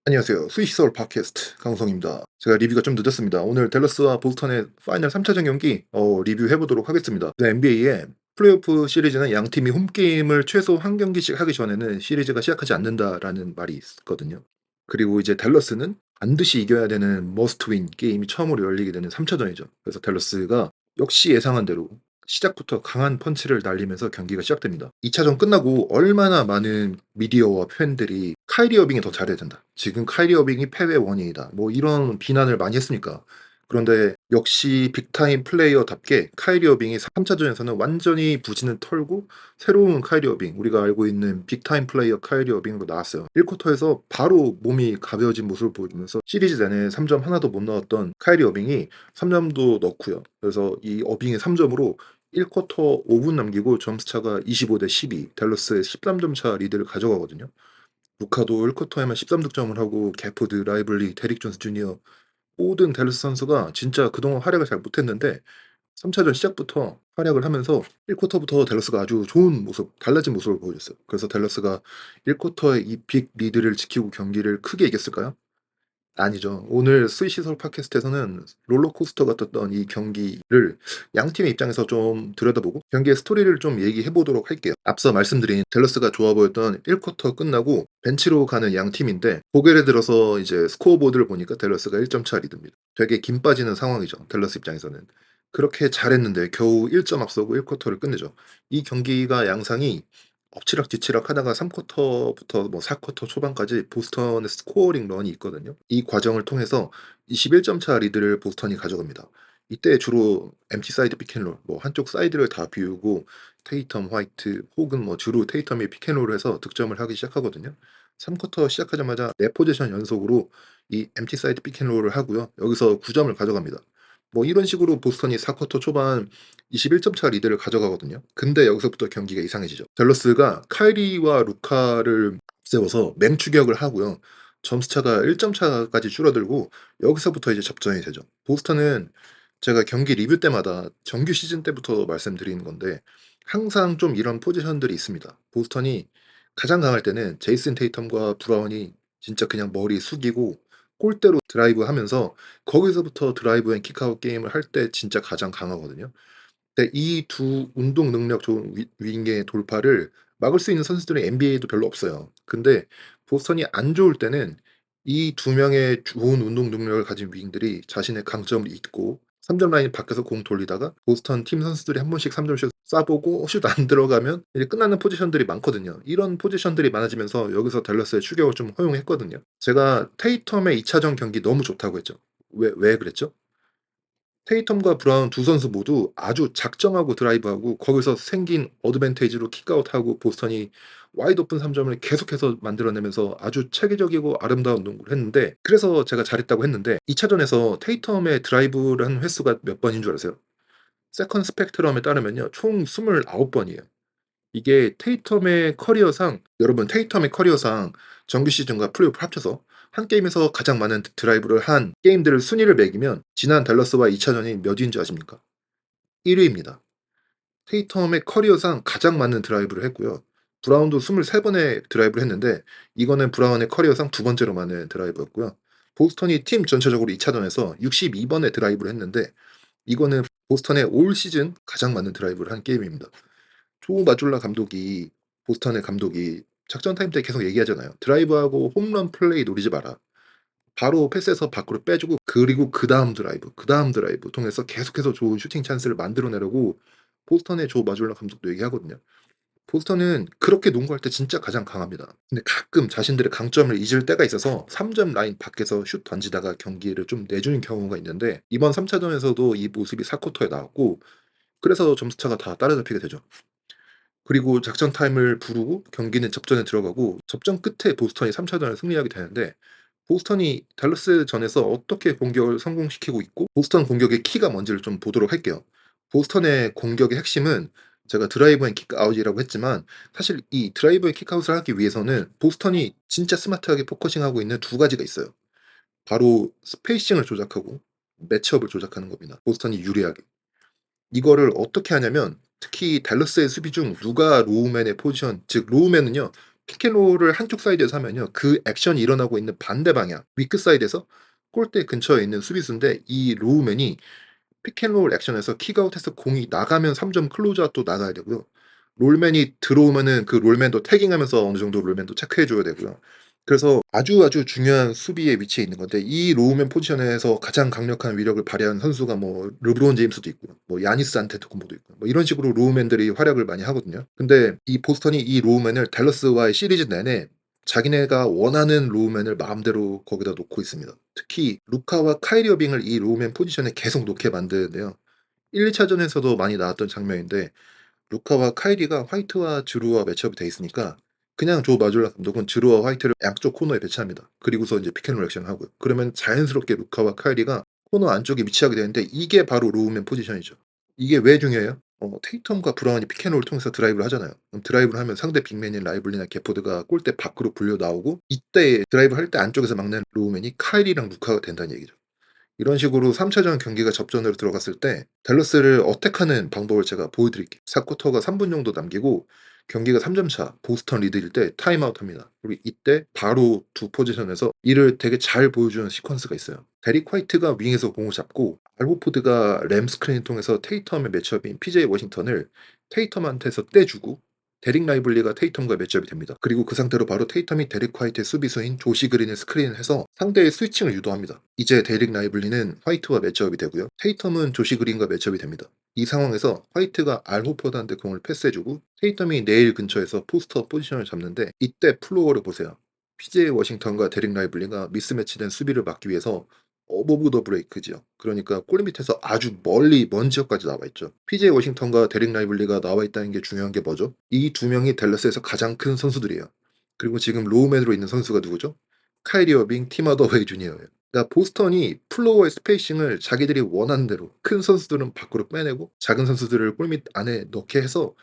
안녕하세요. 스위스서울 팟캐스트 강성입니다. 제가 리뷰가 좀 늦었습니다. 오늘 댈러스와 보스턴의 파이널 3차전 경기 리뷰해 보도록 하겠습니다. NBA의 플레이오프 시리즈는 양 팀이 홈게임을 최소 한 경기씩 하기 전에는 시리즈가 시작하지 않는다라는 말이 있거든요. 그리고 이제 댈러스는 반드시 이겨야 되는 머스트 윈 게임이 처음으로 열리게 되는 3차전이죠. 그래서 댈러스가 역시 예상한 대로 시작부터 강한 펀치를 날리면서 경기가 시작됩니다. 2차전 끝나고 얼마나 많은 미디어와 팬들이 "카이리 어빙이 더 잘해야 된다. 지금 카이리 어빙이 패배의 원인이다." 뭐 이런 비난을 많이 했으니까. 그런데 역시 빅타임 플레이어답게 카이리 어빙이 3 차전에서는 완전히 부진을 털고 새로운 카이리 어빙, 우리가 알고 있는 빅타임 플레이어 카이리 어빙으로 나왔어요. 1 쿼터에서 바로 몸이 가벼워진 모습을 보여주면서 시리즈 내내 3점 하나도 못 넣었던 카이리 어빙이 3 점도 넣고요. 그래서 이 어빙의 3 점으로 1 쿼터 5분 남기고 점수 차가 25대 12, 댈러스의 13점 차 리드를 가져가거든요. 루카도 1 쿼터에만 13 득점을 하고 개포드, 라이블리, 데릭 존스 주니어 모든 댈러스 선수가 진짜 그동안 활약을 잘 못했는데 3 차전 시작부터 활약을 하면서 1 쿼터부터 댈러스가 아주 좋은 모습, 달라진 모습을 보여줬어요. 그래서 댈러스가 1 쿼터에 이 빅 리드를 지키고 경기를 크게 이겼을까요? 아니죠. 오늘 스위시설 팟캐스트에서는 롤러코스터 같았던 이 경기를 양팀의 입장에서 좀 들여다보고 경기의 스토리를 좀 얘기해 보도록 할게요. 앞서 말씀드린 댈러스가 좋아 보였던 1 쿼터 끝나고 벤치로 가는 양 팀인데 고개를 들어서 이제 스코어보드를 보니까 댈러스가 1점 차 리드입니다. 되게 김 빠지는 상황이죠, 댈러스 입장에서는. 그렇게 잘했는데 겨우 1점 앞서고 1 쿼터를 끝내죠. 이 경기가 양상이 엎치락뒤치락 하다가 3 쿼터부터 뭐 4 쿼터 초반까지 보스턴의 스코어링 런이 있거든요. 이 과정을 통해서 21점 차 리드를 보스턴이 가져갑니다. 이때 주로 엠티 사이드 피켄롤, 뭐 한쪽 사이드를 다 비우고 테이텀, 화이트 혹은 뭐 주로 테이텀이 피켄롤을 해서 득점을 하기 시작하거든요. 3 쿼터 시작하자마자 4 포지션 연속으로 이 엠티 사이드 피켄롤을 하고요. 여기서 9 점을 가져갑니다. 뭐 이런 식으로 보스턴이 4 쿼터 초반 21점 차 리드를 가져가거든요. 근데 여기서부터 경기가 이상해지죠. 댈러스가 카이리와 루카를 앞세워서 맹추격을 하고요. 점수 차가 1점 차까지 줄어들고 여기서부터 이제 접전이 되죠. 보스턴은 제가 경기 리뷰 때마다 정규 시즌 때부터 말씀드리는 건데 항상 좀 이런 포지션들이 있습니다. 보스턴이 가장 강할 때는 제이슨 테이텀과 브라운이 진짜 그냥 머리 숙이고 골대로 드라이브하면서 거기서부터 드라이브 앤 킥아웃 게임을 할 때 진짜 가장 강하거든요. 근데 이 두 운동 능력 좋은 윙의 돌파를 막을 수 있는 선수들은 NBA에도 별로 없어요. 근데 보스턴이 안 좋을 때는 이 두 명의 좋은 운동 능력을 가진 윙들이 자신의 강점을 잊고 3점 라인 밖에서 공 돌리다가 보스턴 팀 선수들이 한 번씩 3 점씩 쏴 보고 슛 안 들어가면 이제 끝나는 포지션들이 많거든요. 이런 포지션들이 많아지면서 여기서 댈러스의 추격을 좀 허용했거든요. 제가 테이텀의 2 차전 경기 너무 좋다고 했죠. 왜 그랬죠? 테이텀과 브라운 두 선수 모두 아주 작정하고 드라이브하고 거기서 생긴 어드밴티지로 킥아웃하고 보스턴이 와이드 오픈 3 점을 계속해서 만들어내면서 아주 체계적이고 아름다운 농구를 했는데, 그래서 제가 잘했다고 했는데 2 차전에서 테이텀의 드라이브를 한 횟수가 몇 번인 줄 아세요? 세컨 스펙트럼에 따르면요, 총 29 번이에요. 이게 테이텀의 커리어상, 여러분 테이텀의 커리어상 정규 시즌과 플레이오프 합쳐서 한 게임에서 가장 많은 드라이브를 한 게임들을 순위를 매기면 지난 댈러스와 2 차전이 몇 위인 줄 아십니까? 1 위입니다. 테이텀의 커리어상 가장 많은 드라이브를 했고요. 브라운도 23 번의 드라이브를 했는데 이거는 브라운의 커리어상 두 번째로 많은 드라이브였고요. 보스턴이 팀 전체적으로 2 차전에서 62 번의 드라이브를 했는데 이거는 보스턴의 올 시즌 가장 많은 드라이브를 한 게임입니다. 조 마줄라 감독이, 보스턴의 감독이 작전 타임 때 계속 얘기하잖아요. "드라이브하고 홈런 플레이 노리지 마라. 바로 패스해서 밖으로 빼주고 그리고 그다음 드라이브 통해서 계속해서 좋은 슈팅 찬스를 만들어 내라고." 보스턴의 조 마줄라 감독도 얘기하거든요. 보스턴은 그렇게 농구할 때 진짜 가장 강합니다. 근데 가끔 자신들의 강점을 잊을 때가 있어서 3점 라인 밖에서 슛 던지다가 경기를 좀 내주는 경우가 있는데 이번 3 차전에서도 이 모습이 4 쿼터에 나왔고 그래서 점수 차가 다 따라잡히게 되죠. 그리고 작전 타임을 부르고 경기는 접전에 들어가고 접전 끝에 보스턴이 3 차전을 승리하게 되는데, 보스턴이 댈러스전에서 어떻게 공격을 성공시키고 있고 보스턴 공격의 키가 뭔지를 좀 보도록 할게요. 보스턴의 공격의 핵심은 제가 드라이브 앤 킥아웃이라고 했지만 사실 이 드라이브 앤 킥아웃을 하기 위해서는 보스턴이 진짜 스마트하게 포커싱하고 있는 두 가지가 있어요. 바로 스페이싱을 조작하고 매치업을 조작하는 겁니다, 보스턴이 유리하게. 이거를 어떻게 하냐면 특히 댈러스의 수비 중 누가 로우맨의 포지션, 즉 로우맨은요 킥앤롤을 한쪽 사이드에서 하면요. 그 액션이 일어나고 있는 반대 방향 위크 사이드에서 골대 근처에 있는 수비수인데 이 로우맨이 픽앤롤 액션에서 킥아웃해서 공이 나가면 3점 클로즈아웃도 나가야 되고요. 롤맨이 들어오면은 그 롤맨도 태깅하면서 어느 정도 롤맨도 체크해 줘야 되고요. 그래서 아주 중요한 수비의 위치에 있는 건데 이 로우맨 포지션에서 가장 강력한 위력을 발휘한 선수가 뭐 르브론 제임스도 있고요. 뭐 야니스 안테토쿤보도 있고 뭐 이런 식으로 로우맨들이 활약을 많이 하거든요. 근데 이 보스턴이 이 로우맨을 댈러스와의 시리즈 내내 자기네가 원하는 로우맨을 마음대로 거기다 놓고 있습니다. 특히 루카와 카이리 어빙을 이 로우맨 포지션에 계속 놓게 만드는데요. 1-2 차전에서도 많이 나왔던 장면인데 루카와 카이리가 화이트와 주루와 매치업이 돼 있으니까 그냥 조 마졸라 감독은 주루와 화이트를 양쪽 코너에 배치합니다. 그리고서 이제 피켄롤 액션을 하고요. 그러면 자연스럽게 루카와 카이리가 코너 안쪽에 위치하게 되는데 이게 바로 로우맨 포지션이죠. 이게 왜 중요해요? 테이텀과 브라운이 피켄롤을 통해서 드라이브를 하잖아요. 그럼 드라이브를 하면 상대 빅맨인 라이블리나 게포드가 골대 밖으로 불려 나오고 이때 드라이브할 때 안쪽에서 막는 로우맨이 카이리랑 루카가 된다는 얘기죠. 이런 식으로 3 차전 경기가 접전으로 들어갔을 때 댈러스를 어택하는 방법을 제가 보여드릴게요. 4쿼터가 3분 정도 남기고 경기가 3점 차 보스턴 리드일 때 타임아웃합니다. 그리고 이때 바로 두 포지션에서 이를 되게 잘 보여주는 시퀀스가 있어요. 데릭 화이트가 윙에서 공을 잡고 알 호포드가 램 스크린을 통해서 테이텀의 매치업인 PJ 워싱턴을 테이텀한테서 떼주고 데릭 라이블리가 테이텀과 매치업이 됩니다. 그리고 그 상태로 바로 테이텀이 데릭 화이트의 수비수인 조시 그린을 스크린을 해서 상대의 스위칭을 유도합니다. 이제 데릭 라이블리는 화이트와 매치업이 되고요. 테이텀은 조시 그린과 매치업이 됩니다. 이 상황에서 화이트가 알 호퍼드한테 공을 패스해주고 테이텀이 네일 근처에서 포스터 포지션을 잡는데 이때 플로어를 보세요. PJ 워싱턴과 데릭 라이블리가 미스매치된 수비를 막기 위해서 어버브 더 브레이크지요. 그러니까 골 밑에서 아주 멀리 먼 지역까지 나와 있죠. PJ 워싱턴과 데릭 라이블리가 나와 있다는 게 중요한 게 뭐죠? 이 두 명이 댈러스에서 가장 큰 선수들이에요. 그리고 지금 로우맨으로 있는 선수가 누구죠? 카이리 어빙, 팀 하더웨이 주니어예요. 그러니까 보스턴이 플로어의 스페이싱을 자기들이 원하는 대로 큰 선수들은 밖으로 빼내고 작은 선수들을 골밑 안에 넣게 해서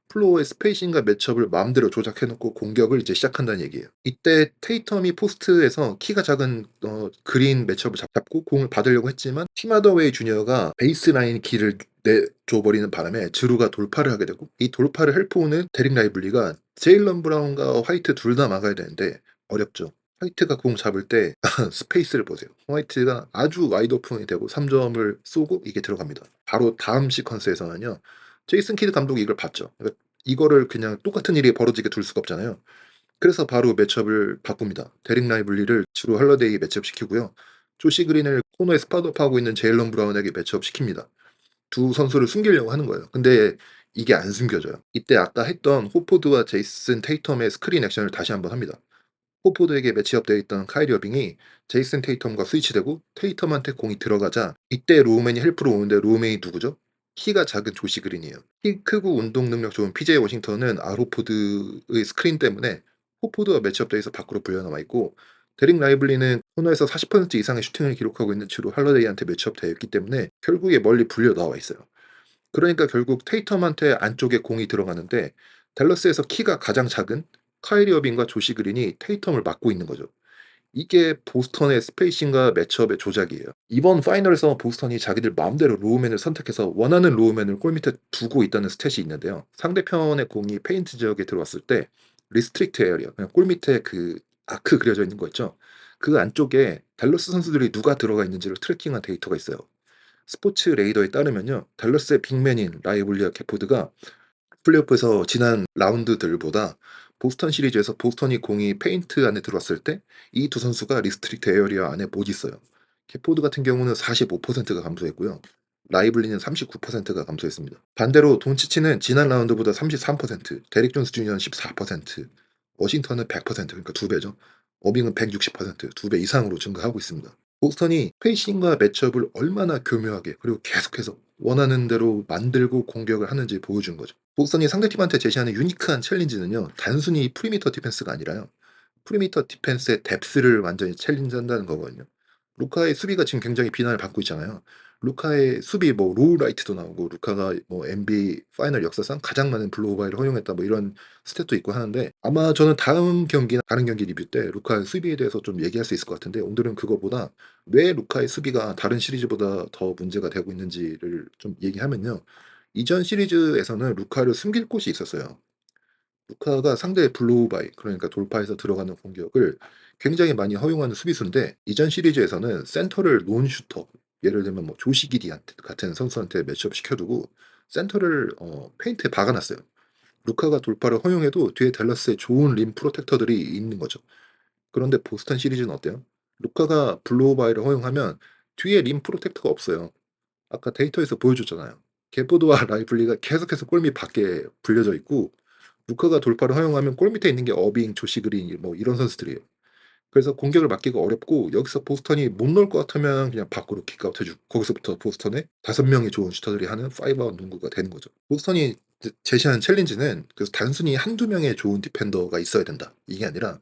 플로어의 스페이싱과 매치업을 마음대로 조작해 놓고 공격을 이제 시작한다는 얘기예요. 이때 테이텀이 포스트에서 키가 작은 그린 매치업을 잡고 공을 받으려고 했지만 팀 하더웨이 주니어가 베이스라인 길을 내줘 버리는 바람에 주루가 돌파를 하게 되고 이 돌파를 헬프오는 데릭 라이블리가 제일런 브라운과 화이트 둘 다 막아야 되는데 어렵죠. 화이트가 공 잡을 때 스페이스를 보세요. 화이트가 아주 와이드 오픈이 되고 3 점을 쏘고 이게 들어갑니다. 바로 다음 시퀀스에서는요. 제이슨 키드 감독이 이걸 봤죠. 그러니까 이거를 그냥 똑같은 일이 벌어지게 둘 수가 없잖아요. 그래서 바로 매치업을 바꿉니다. 데릭 라이블리를 주로 할러데이에 매치업시키고요. 조시 그린을 코너에 스팟업하고 있는 제일런 브라운에게 매치업시킵니다. 두 선수를 숨기려고 하는 거예요. 근데 이게 안 숨겨져요. 이때 아까 했던 호포드와 제이슨 테이텀의 스크린 액션을 다시 한번 합니다. 호포드에게 매치업되어 있던 카이리 어빙이 제이슨 테이텀과 스위치되고 테이텀한테 공이 들어가자 이때 로우맨이 헬프로 오는데 로우맨이 누구죠? 키가 작은 조시 그린이에요. 키 크고 운동 능력 좋은 PJ 워싱턴은 아로포드의 스크린 때문에 호포드와 매치업되어 있어 밖으로 불려나와 있고 데릭 라이블리는 코너에서 40% 이상의 슈팅을 기록하고 있는 주로 할러데이한테 매치업되어 있기 때문에 결국에 멀리 불려 나와 있어요. 그러니까 결국 테이텀한테 안쪽에 공이 들어가는데 댈러스에서 키가 가장 작은 카이리 어빙과 조시 그린이 테이텀을 막고 있는 거죠. 이게 보스턴의 스페이싱과 매치업의 조작이에요. 이번 파이널에서 보스턴이 자기들 마음대로 로우맨을 선택해서 원하는 로우맨을 골밑에 두고 있다는 스탯이 있는데요. 상대편의 공이 페인트 지역에 들어왔을 때 리스트릭트 에어리어, 그냥 골밑에 그 아크 그려져 있는 거 있죠. 그 안쪽에 댈러스 선수들이 누가 들어가 있는지를 트래킹한 데이터가 있어요. 스포츠 레이더에 따르면요. 댈러스의 빅맨인 라이블리아 캐포드가 플레이오프에서 지난 라운드들보다 보스턴 시리즈에서 보스턴이 공이 페인트 안에 들어왔을 때 이 두 선수가 리스트릭트 에어리어 안에 못 있어요. 캐포드 같은 경우는 45%가 감소했고요. 라이블리는 39%가 감소했습니다. 반대로 돈치치는 지난 라운드보다 33%, 데릭 존스 주니어는 14%, 워싱턴은 100%, 그러니까 두 배죠. 어빙은 160%, 두 배 이상으로 증가하고 있습니다. 보스턴이 페이싱과 매치업을 얼마나 교묘하게 그리고 계속해서 원하는 대로 만들고 공격을 하는지 보여준 거죠. 보스턴이 상대팀한테 제시하는 유니크한 챌린지는요. 단순히 프리미터 디펜스가 아니라요. 프리미터 디펜스의 뎁스를 완전히 챌린지한다는 거거든요. 루카의 수비가 지금 굉장히 비난을 받고 있잖아요. 루카의 수비 뭐 로우 라이트도 나오고 루카가 뭐 NBA 파이널 역사상 가장 많은 블로우바이를 허용했다 뭐 이런 스탯도 있고 하는데 아마 저는 다음 경기나 다른 경기 리뷰 때 루카의 수비에 대해서 좀 얘기할 수 있을 것 같은데 오늘은 그거보다 왜 루카의 수비가 다른 시리즈보다 더 문제가 되고 있는지를 좀 얘기하면요. 이전 시리즈에서는 루카를 숨길 곳이 있었어요. 루카가 상대의 블로우 바이, 그러니까 돌파해서 들어가는 공격을 굉장히 많이 허용하는 수비수인데, 이전 시리즈에서는 센터를 논 슈터, 예를 들면 뭐 조시 기디한테 같은 선수한테 매치업 시켜두고 센터를 페인트에 박아 놨어요. 루카가 돌파를 허용해도 뒤에 댈러스에 좋은 림 프로텍터들이 있는 거죠. 그런데 보스턴 시리즈는 어때요? 루카가 블로우 바이를 허용하면 뒤에 림 프로텍터가 없어요. 아까 데이터에서 보여줬잖아요. 게포드와 라이블리가 계속해서 골밑 밖에 불려져 있고, 루카가 돌파를 허용하면 골 밑에 있는 게 어빙, 조시 그린 뭐 이런 선수들이에요. 그래서 공격을 막기가 어렵고, 여기서 보스턴이 못 넣을 것 같으면 그냥 밖으로 킥아웃 해주고, 거기서부터 보스턴의 5명의 좋은 슈터들이 하는 파이브아웃 농구가 되는 거죠. 보스턴이 제시하는 챌린지는 그래서 단순히 한두 명의 좋은 디펜더가 있어야 된다, 이게 아니라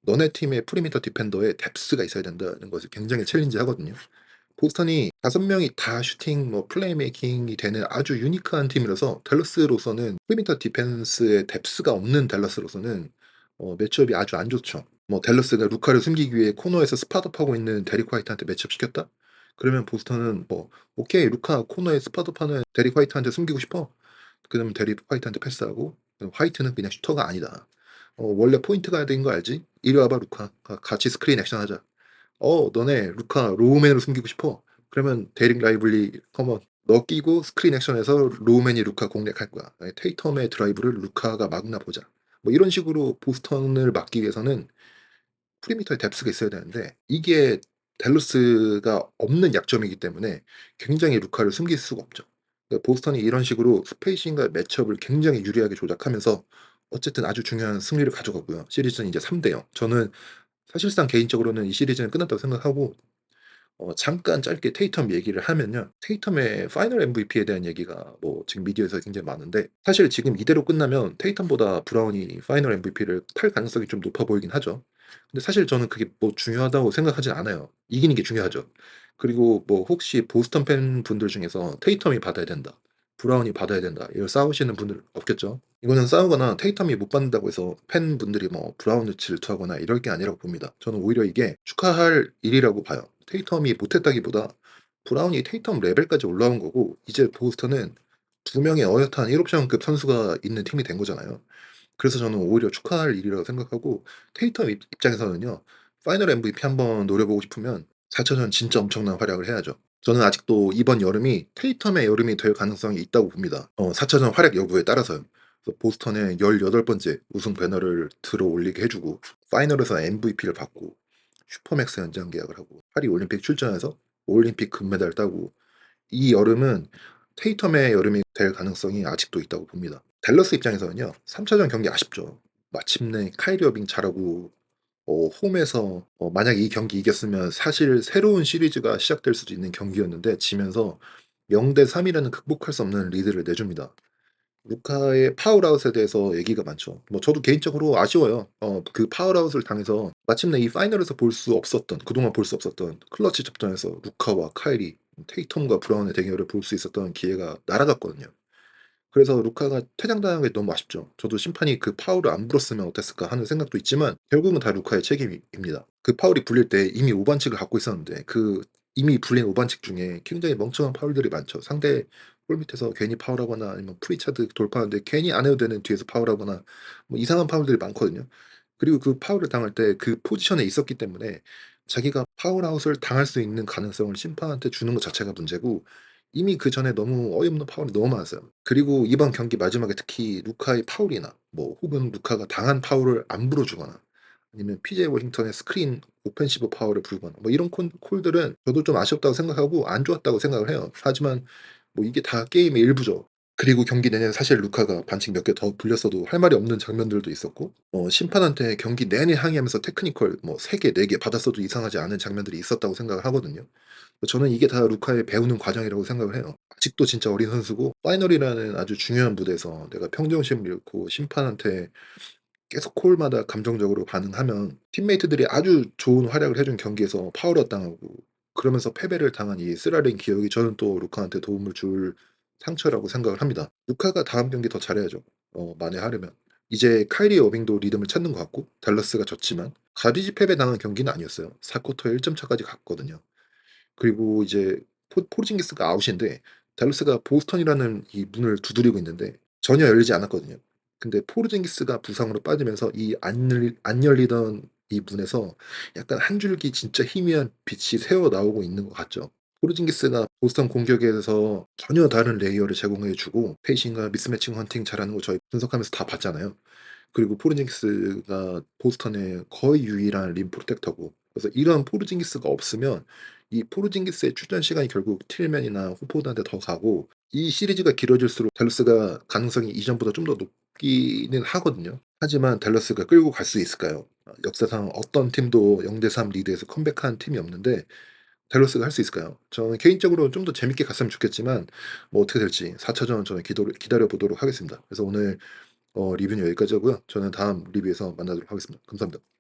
너네 팀의 프리미터 디펜더에 뎁스가 있어야 된다는 것을 굉장히 챌린지하거든요. 보스턴이 5명이 다 슈팅 뭐 플레이메이킹이 되는 아주 유니크한 팀이라서, 댈러스로서는 perimeter 디펜스에 뎁스가 없는 댈러스로서는 매치업이 아주 안 좋죠. 뭐 댈러스가 루카를 숨기기 위해 코너에서 스팟업하고 있는 데릭 화이트한테 매치업 시켰다? 그러면 보스턴은 뭐 "오케이. 루카 코너에 스팟업하는 데릭 화이트한테 숨기고 싶어?" 그러면 데릭 화이트한테 패스하고, 그럼 "화이트는 그냥 슈터가 아니다. 원래 포인트 가드인 거 알지? 이리 와봐 루카. 같이 스크린 액션하자." 너네 루카 로우맨으로 숨기고 싶어? 그러면 데릭 라이블리 컴온. 너 끼고 스크린 액션에서 로우맨이 루카 공략할 거야. 테이텀의 드라이브를 루카가 막나 보자. 뭐 이런 식으로 보스턴을 막기 위해서는 프리미터에 뎁스가 있어야 되는데, 이게 댈러스가 없는 약점이기 때문에 굉장히 루카를 숨길 수가 없죠. 그러니까 보스턴이 이런 식으로 스페이싱과 매치업을 굉장히 유리하게 조작하면서 어쨌든 아주 중요한 승리를 가져가고요. 시리즈는 이제 3대 0. 저는 사실상 개인적으로는 이 시리즈는 끝났다고 생각하고, 잠깐 짧게 테이텀 얘기를 하면요. 테이텀의 파이널 MVP에 대한 얘기가 뭐 지금 미디어에서 굉장히 많은데, 사실 지금 이대로 끝나면 테이텀보다 브라운이 파이널 MVP를 탈 가능성이 좀 높아 보이긴 하죠. 근데 사실 저는 그게 뭐 중요하다고 생각하진 않아요. 이기는 게 중요하죠. 그리고 뭐 혹시 보스턴 팬분들 중에서 테이텀이 받아야 된다, 브라운이 받아야 된다, 이걸 싸우시는 분들 없겠죠. 이거는 싸우거나 테이텀이 못 받는다고 해서 팬분들이 뭐 브라운을 질투하거나 이럴 게 아니라고 봅니다. 저는 오히려 이게 축하할 일이라고 봐요. 테이텀이 못했다기보다 브라운이 테이텀 레벨까지 올라온 거고, 이제 보스턴은 2명의 어엿한 1옵션급 선수가 있는 팀이 된 거잖아요. 그래서 저는 오히려 축하할 일이라고 생각하고, 테이텀 입장에서는요, 파이널 MVP 한번 노려보고 싶으면 4차전 진짜 엄청난 활약을 해야죠. 저는 아직도 이번 여름이 테이텀의 여름이 될 가능성이 있다고 봅니다. 4차전 활약 여부에 따라서요. 그래서 보스턴의 18번째 우승 배너를 들어 올리게 해주고, 파이널에서 MVP를 받고, 슈퍼맥스 연장 계약을 하고, 파리 올림픽 출전해서 올림픽 금메달 따고, 이 여름은 테이텀의 여름이 될 가능성이 아직도 있다고 봅니다. 댈러스 입장에서는요, 3차전 경기 아쉽죠. 마침내 카이리 어빙 잘하고, 홈에서 만약에 이 경기 이겼으면 사실 새로운 시리즈가 시작될 수도 있는 경기였는데, 지면서 0대 3이라는 극복할 수 없는 리드를 내줍니다. 루카의 파울아웃에 대해서 얘기가 많죠. 뭐 저도 개인적으로 아쉬워요. 그 파울아웃을 당해서 마침내 이 파이널에서 볼 수 없었던, 그동안 볼 수 없었던 클러치 접전에서 루카와 카이리, 테이텀과 브라운의 대결을 볼 수 있었던 기회가 날아갔거든요. 그래서 루카가 퇴장당한 게 너무 아쉽죠. 저도 심판이 그 파울을 안 불었으면 어땠을까 하는 생각도 있지만, 결국은 다 루카의 책임입니다. 그 파울이 불릴 때 이미 오반칙을 갖고 있었는데, 그 이미 불린 오반칙 중에 굉장히 멍청한 파울들이 많죠. 상대 골 밑에서 괜히 파울하거나, 아니면 프리차드 돌파하는데 괜히 안 해도 되는 뒤에서 파울하거나, 뭐 이상한 파울들이 많거든요. 그리고 그 파울을 당할 때 그 포지션에 있었기 때문에 자기가 파울아웃을 당할 수 있는 가능성을 심판한테 주는 것 자체가 문제고, 이미 그전에 너무 어이없는 파울이 너무 많았어요. 그리고 이번 경기 마지막에 특히 루카의 파울이나 뭐 혹은 루카가 당한 파울을 안 불어 주거나, 아니면 PJ 워싱턴의 스크린 오펜시브 파울을 불거나, 뭐 이런 콜들은 저도 좀 아쉽다고 생각하고 안 좋았다고 생각을 해요. 하지만 뭐 이게 다 게임의 일부죠. 그리고 경기 내내 사실 루카가 반칙 몇 개 더 불렸어도 할 말이 없는 장면들도 있었고, 심판한테 경기 내내 항의하면서 테크니컬 뭐 3 개, 4개 받았어도 이상하지 않은 장면들이 있었다고 생각을 하거든요. 저는 이게 다 루카의 배우는 과정이라고 생각을 해요. 아직도 진짜 어린 선수고, 파이널이라는 아주 중요한 무대에서 내가 평정심을 잃고 심판한테 계속 콜마다 감정적으로 반응하면, 팀메이트들이 아주 좋은 활약을 해준 경기에서 파울을 당하고 그러면서 패배를 당한 이 쓰라린 기억이 저는 또 루카한테 도움을 줄 상처라고 생각을 합니다. 루카가 다음 경기 더 잘해야죠. 만회하려면. 이제 카이리 어빙도 리듬을 찾는 것 같고, 달라스가 졌지만 가디지 패배당한 경기는 아니었어요. 4쿼터에 1점 차까지 갔거든요. 그리고 이제 포르징기스가 아웃인데, 달라스가 보스턴이라는 이 문을 두드리고 있는데 전혀 열리지 않았거든요. 근데 포르징기스가 부상으로 빠지면서 이 안 열리던 이 문에서 약간 한 줄기 진짜 희미한 빛이 새어 나오고 있는 것 같죠. 포르징기스가 보스턴 공격에서 전혀 다른 레이어를 제공해 주고 페이싱과 미스매칭 헌팅 잘하는 거 저희 분석하면서 다 봤잖아요. 그리고 포르징기스가 보스턴의 거의 유일한 림 프로텍터고, 그래서 이런 포르징기스가 없으면 이 포르징기스의 출전 시간이 결국 틸맨이나 호포드한테 더 가고, 이 시리즈가 길어질수록 댈러스가 가능성이 이전보다 좀 더 높기는 하거든요. 하지만 댈러스가 끌고 갈 수 있을까요? 역사상 어떤 팀도 0대3 리드에서 컴백한 팀이 없는데 댈러스가 할 수 있을까요? 저는 개인적으로 좀 더 재밌게 갔으면 좋겠지만 뭐 어떻게 될지 4차전 저는 기다려 보도록 하겠습니다. 그래서 오늘 리뷰는 여기까지 하고요. 저는 다음 리뷰에서 만나도록 하겠습니다. 감사합니다.